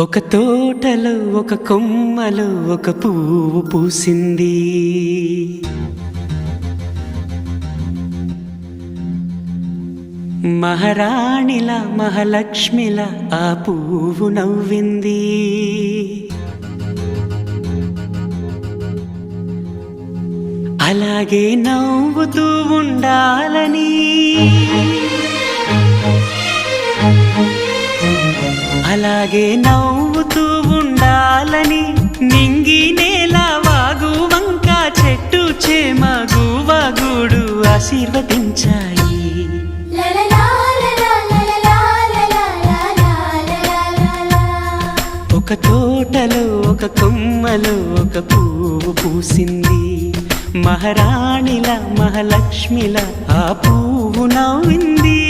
ఒక తోటలో ఒక కొమ్మలో ఒక పువ్వు పూసింది. మహారాణిలా మహాలక్ష్మిలా ఆ పువ్వు నవ్వింది. అలాగే నవ్వుతూ ఉండాలని, అలాగే నవ్వుతూ ఉండాలని నింగి నేల వాగు వంక చెట్టు చేమ గువగూడు ఆశీర్వదించాయి. ఒక తోటలో ఒక కొమ్మలో ఒక పువ్వు పూసింది. మహారాణిలా మహాలక్ష్మిలా ఆ పువ్వు నవ్వింది.